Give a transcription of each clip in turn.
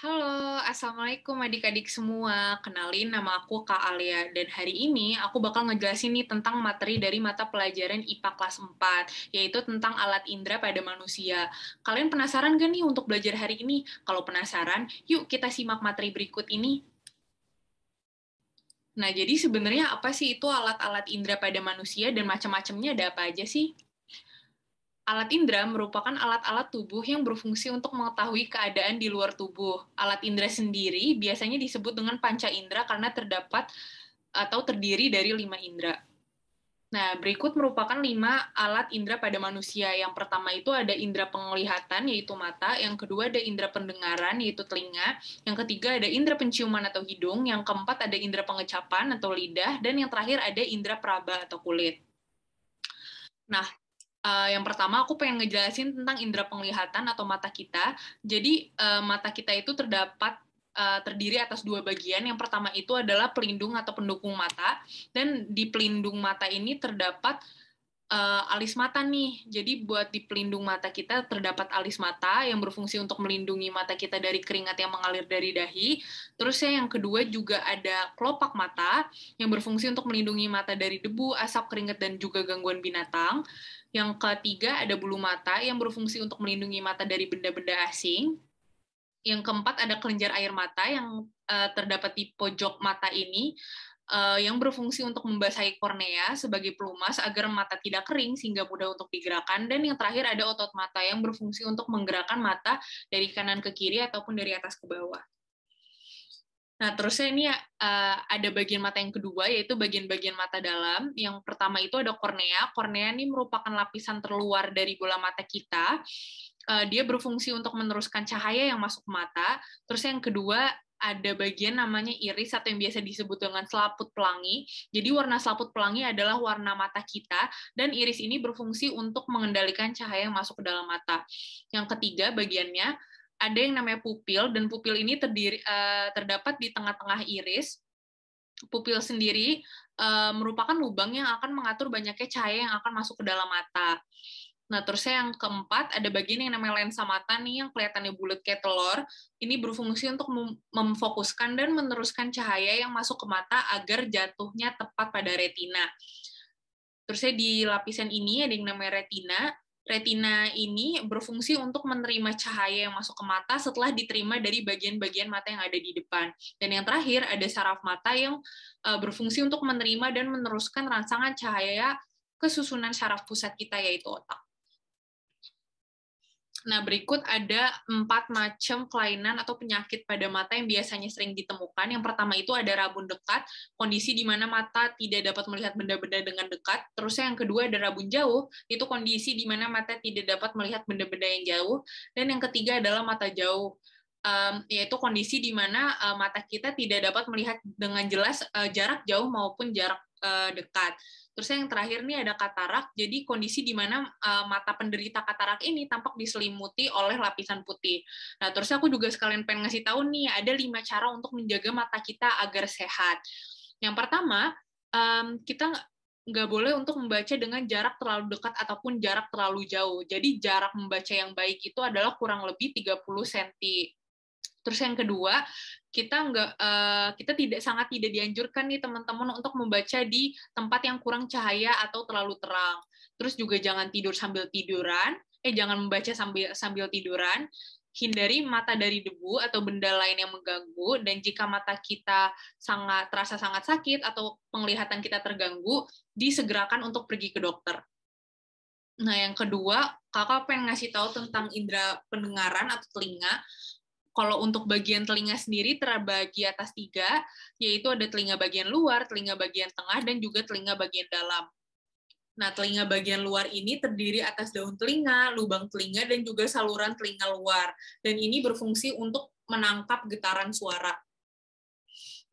Halo, Assalamualaikum adik-adik semua. Kenalin, nama aku Kak Alia. Dan hari ini aku bakal ngejelasin nih tentang materi dari mata pelajaran IPA kelas 4, yaitu tentang alat indera pada manusia. Kalian penasaran gak nih untuk belajar hari ini? Kalau penasaran, yuk kita simak materi berikut ini. Nah, jadi sebenarnya apa sih itu alat-alat indera pada manusia dan macam-macamnya ada apa aja sih? Alat indera merupakan alat-alat tubuh yang berfungsi untuk mengetahui keadaan di luar tubuh. Alat indera sendiri biasanya disebut dengan panca indera karena terdapat atau terdiri dari 5 indera. Nah, berikut merupakan 5 alat indera pada manusia. Yang pertama itu ada indera penglihatan, yaitu mata. Yang kedua ada indera pendengaran, yaitu telinga. Yang ketiga ada indera penciuman atau hidung. Yang keempat ada indera pengecapan atau lidah. Dan yang terakhir ada indera peraba atau kulit. Nah, yang pertama aku pengen ngejelasin tentang indera penglihatan atau mata kita. Jadi mata kita itu terdiri atas dua bagian. Yang pertama itu adalah pelindung atau pendukung mata, dan di pelindung mata ini terdapat alis mata nih. Jadi buat di pelindung mata kita terdapat alis mata yang berfungsi untuk melindungi mata kita dari keringat yang mengalir dari dahi. Terus yang kedua juga ada kelopak mata yang berfungsi untuk melindungi mata dari debu, asap, keringat, dan juga gangguan binatang. Yang ketiga ada bulu mata yang berfungsi untuk melindungi mata dari benda-benda asing. Yang keempat ada kelenjar air mata yang terdapat di pojok mata ini yang berfungsi untuk membasahi kornea sebagai pelumas agar mata tidak kering sehingga mudah untuk digerakkan. Dan yang terakhir ada otot mata yang berfungsi untuk menggerakkan mata dari kanan ke kiri ataupun dari atas ke bawah. Nah, terusnya ini ada bagian mata yang kedua, yaitu bagian-bagian mata dalam. Yang pertama itu ada kornea. Kornea ini merupakan lapisan terluar dari bola mata kita. Dia berfungsi untuk meneruskan cahaya yang masuk ke mata. Terus yang kedua, ada bagian namanya iris atau yang biasa disebut dengan selaput pelangi. Jadi warna selaput pelangi adalah warna mata kita, dan iris ini berfungsi untuk mengendalikan cahaya yang masuk ke dalam mata. Yang ketiga bagiannya, ada yang namanya pupil, dan pupil ini terdapat di tengah-tengah iris. Pupil sendiri merupakan lubang yang akan mengatur banyaknya cahaya yang akan masuk ke dalam mata. Nah, terus yang keempat, ada bagian yang namanya lensa mata nih, yang kelihatannya bulat kayak telur. Ini berfungsi untuk memfokuskan dan meneruskan cahaya yang masuk ke mata agar jatuhnya tepat pada retina. Terusnya di lapisan ini ada yang namanya retina. Retina ini berfungsi untuk menerima cahaya yang masuk ke mata setelah diterima dari bagian-bagian mata yang ada di depan. Dan yang terakhir ada saraf mata yang berfungsi untuk menerima dan meneruskan rangsangan cahaya ke susunan saraf pusat kita, yaitu otak. Nah, berikut ada 4 macam kelainan atau penyakit pada mata yang biasanya sering ditemukan. Yang pertama itu ada rabun dekat, kondisi di mana mata tidak dapat melihat benda-benda dengan dekat. Terus yang kedua ada rabun jauh, itu kondisi di mana mata tidak dapat melihat benda-benda yang jauh. Dan yang ketiga adalah mata jauh, yaitu kondisi di mana mata kita tidak dapat melihat dengan jelas jarak jauh maupun jarak dekat. Terus yang terakhir nih ada katarak, jadi kondisi di mana mata penderita katarak ini tampak diselimuti oleh lapisan putih. Nah, terus aku juga sekalian pengen ngasih tahu nih, ada 5 cara untuk menjaga mata kita agar sehat. Yang pertama, kita nggak boleh untuk membaca dengan jarak terlalu dekat ataupun jarak terlalu jauh. Jadi jarak membaca yang baik itu adalah kurang lebih 30 cm. Terus yang kedua, kita sangat tidak dianjurkan nih teman-teman untuk membaca di tempat yang kurang cahaya atau terlalu terang. Terus juga jangan tidur sambil tiduran, jangan membaca sambil sambil tiduran. Hindari mata dari debu atau benda lain yang mengganggu, dan jika mata kita terasa sangat sakit atau penglihatan kita terganggu, disegerakan untuk pergi ke dokter. Nah, yang kedua, kakak pengen ngasih tahu tentang indera pendengaran atau telinga. Kalau untuk bagian telinga sendiri terbagi atas 3, yaitu ada telinga bagian luar, telinga bagian tengah, dan juga telinga bagian dalam. Nah, telinga bagian luar ini terdiri atas daun telinga, lubang telinga, dan juga saluran telinga luar. Dan ini berfungsi untuk menangkap getaran suara.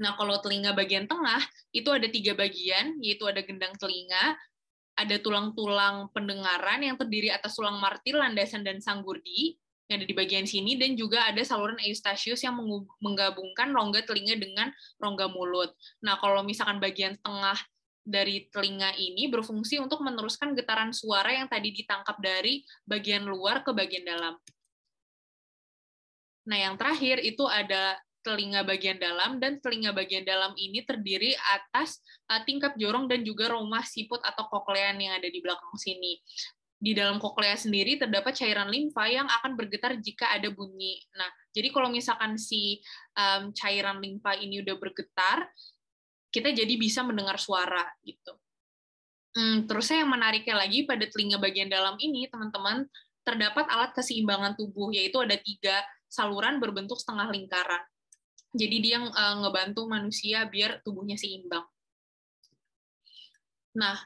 Nah, kalau telinga bagian tengah, itu ada 3 bagian, yaitu ada gendang telinga, ada tulang-tulang pendengaran yang terdiri atas tulang martil, landasan, dan sanggurdi, yang ada di bagian sini, dan juga ada saluran Eustachius yang menggabungkan rongga telinga dengan rongga mulut. Nah, kalau misalkan bagian tengah dari telinga ini berfungsi untuk meneruskan getaran suara yang tadi ditangkap dari bagian luar ke bagian dalam. Nah, yang terakhir itu ada telinga bagian dalam, dan telinga bagian dalam ini terdiri atas tingkap jorong dan juga rumah siput atau koklean yang ada di belakang sini. Di dalam koklea sendiri terdapat cairan limfa yang akan bergetar jika ada bunyi. Nah, jadi kalau misalkan si cairan limfa ini udah bergetar, kita jadi bisa mendengar suara gitu. Terusnya yang menariknya lagi pada telinga bagian dalam ini, teman-teman, terdapat alat keseimbangan tubuh, yaitu ada 3 saluran berbentuk setengah lingkaran. Jadi dia ngebantu manusia biar tubuhnya seimbang. Nah,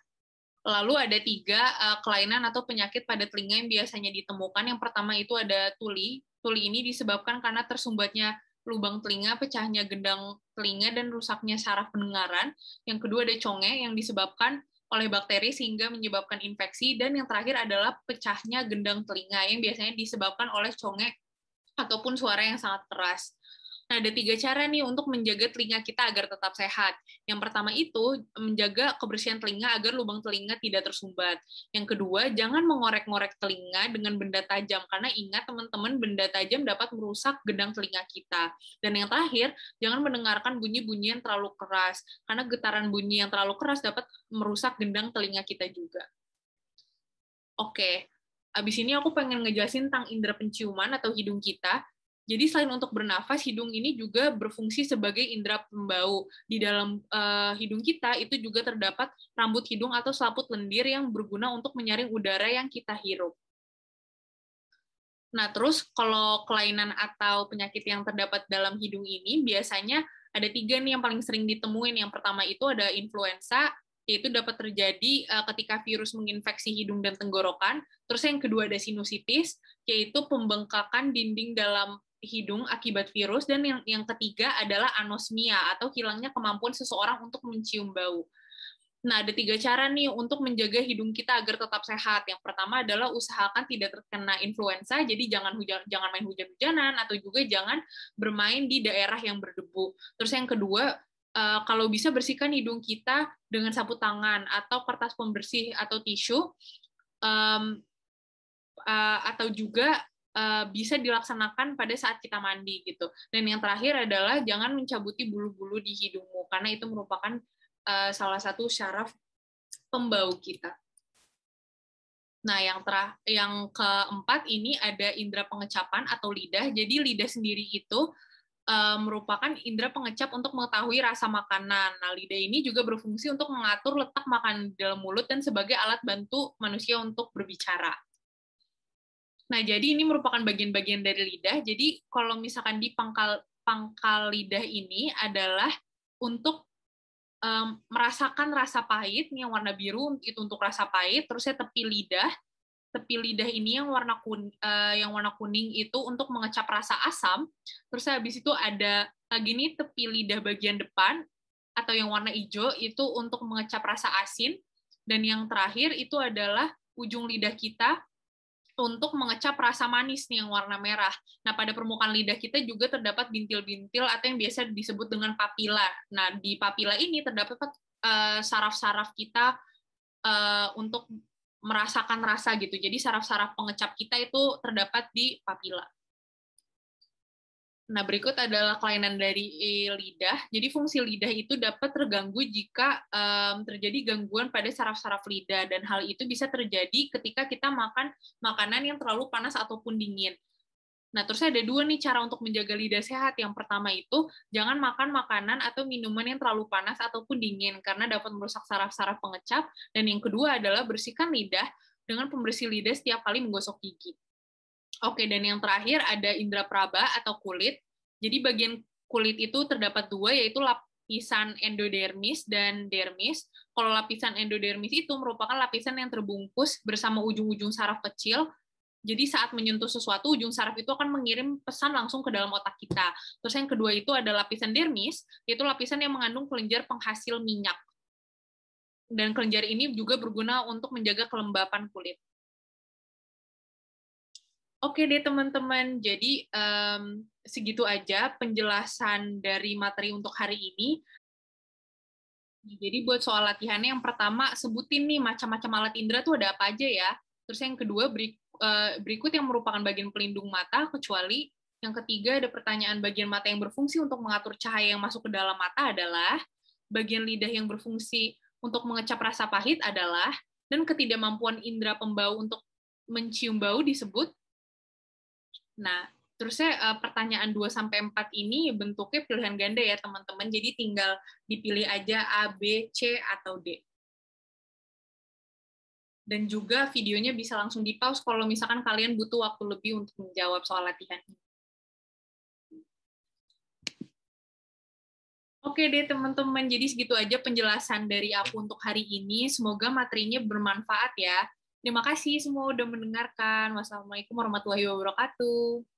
lalu ada 3 kelainan atau penyakit pada telinga yang biasanya ditemukan. Yang pertama itu ada tuli. Tuli ini disebabkan karena tersumbatnya lubang telinga, pecahnya gendang telinga, dan rusaknya saraf pendengaran. Yang kedua ada conge yang disebabkan oleh bakteri sehingga menyebabkan infeksi. Dan yang terakhir adalah pecahnya gendang telinga yang biasanya disebabkan oleh conge ataupun suara yang sangat keras. Nah, ada 3 cara nih untuk menjaga telinga kita agar tetap sehat. Yang pertama itu, menjaga kebersihan telinga agar lubang telinga tidak tersumbat. Yang kedua, jangan mengorek-ngorek telinga dengan benda tajam, karena ingat teman-teman, benda tajam dapat merusak gendang telinga kita. Dan yang terakhir, jangan mendengarkan bunyi-bunyi yang terlalu keras, karena getaran bunyi yang terlalu keras dapat merusak gendang telinga kita juga. Oke, abis ini aku pengen ngejelasin tentang indera penciuman atau hidung kita. Jadi selain untuk bernafas, hidung ini juga berfungsi sebagai indera pembau. Di dalam hidung kita itu juga terdapat rambut hidung atau selaput lendir yang berguna untuk menyaring udara yang kita hirup. Nah, terus kalau kelainan atau penyakit yang terdapat dalam hidung ini biasanya ada 3 nih yang paling sering ditemuin. Yang pertama itu ada influenza, yaitu dapat terjadi ketika virus menginfeksi hidung dan tenggorokan. Terus yang kedua ada sinusitis, yaitu pembengkakan dinding dalam hidung akibat virus. Dan yang ketiga adalah anosmia, atau hilangnya kemampuan seseorang untuk mencium bau. Nah, ada 3 cara nih untuk menjaga hidung kita agar tetap sehat. Yang pertama adalah usahakan tidak terkena influenza, jadi jangan main hujan-hujanan, atau juga jangan bermain di daerah yang berdebu. Terus yang kedua, kalau bisa bersihkan hidung kita dengan sapu tangan atau kertas pembersih atau tisu, atau juga bisa dilaksanakan pada saat kita mandi gitu. Dan yang terakhir adalah jangan mencabuti bulu-bulu di hidungmu, karena itu merupakan salah satu syaraf pembau kita. Nah, yang keempat ini ada indera pengecapan atau lidah. Jadi lidah sendiri itu merupakan indera pengecap untuk mengetahui rasa makanan. Nah, lidah ini juga berfungsi untuk mengatur letak makanan di dalam mulut dan sebagai alat bantu manusia untuk berbicara. Nah, jadi ini merupakan bagian-bagian dari lidah. Jadi kalau misalkan di pangkal lidah ini adalah untuk merasakan rasa pahit, yang warna biru itu untuk rasa pahit. Terusnya tepi lidah ini yang warna kuning itu untuk mengecap rasa asam. Terus habis itu ada lagi nih tepi lidah bagian depan atau yang warna hijau itu untuk mengecap rasa asin. Dan yang terakhir itu adalah ujung lidah kita untuk mengecap rasa manis nih yang warna merah. Nah, pada permukaan lidah kita juga terdapat bintil-bintil atau yang biasa disebut dengan papila. Nah, di papila ini terdapat saraf-saraf kita untuk merasakan rasa gitu. Jadi saraf-saraf pengecap kita itu terdapat di papila. Nah, berikut adalah kelainan dari lidah. Jadi fungsi lidah itu dapat terganggu jika terjadi gangguan pada saraf-saraf lidah, dan hal itu bisa terjadi ketika kita makan makanan yang terlalu panas ataupun dingin. Nah, terus ada 2 nih cara untuk menjaga lidah sehat. Yang pertama itu, jangan makan makanan atau minuman yang terlalu panas ataupun dingin, karena dapat merusak saraf-saraf pengecap. Dan yang kedua adalah bersihkan lidah dengan pembersih lidah setiap kali menggosok gigi. Oke, dan yang terakhir ada indera praba atau kulit. Jadi bagian kulit itu terdapat 2, yaitu lapisan endodermis dan dermis. Kalau lapisan endodermis itu merupakan lapisan yang terbungkus bersama ujung-ujung saraf kecil. Jadi saat menyentuh sesuatu, ujung saraf itu akan mengirim pesan langsung ke dalam otak kita. Terus yang kedua itu ada lapisan dermis, yaitu lapisan yang mengandung kelenjar penghasil minyak. Dan kelenjar ini juga berguna untuk menjaga kelembapan kulit. Oke deh teman-teman, jadi segitu aja penjelasan dari materi untuk hari ini. Jadi buat soal latihannya, yang pertama sebutin nih macam-macam alat indera tuh ada apa aja ya. Terus yang kedua berikut yang merupakan bagian pelindung mata kecuali Yang ketiga, ada pertanyaan bagian mata yang berfungsi untuk mengatur cahaya yang masuk ke dalam mata adalah, bagian lidah yang berfungsi untuk mengecap rasa pahit adalah, dan ketidakmampuan indera pembau untuk mencium bau disebut. Nah, terusnya pertanyaan 2 sampai 4 ini bentuknya pilihan ganda ya, teman-teman. Jadi tinggal dipilih aja A, B, C, atau D. Dan juga videonya bisa langsung di-pause kalau misalkan kalian butuh waktu lebih untuk menjawab soal latihan ini. Oke deh teman-teman, jadi segitu aja penjelasan dari aku untuk hari ini. Semoga materinya bermanfaat ya. Terima kasih semua udah mendengarkan. Wassalamualaikum warahmatullahi wabarakatuh.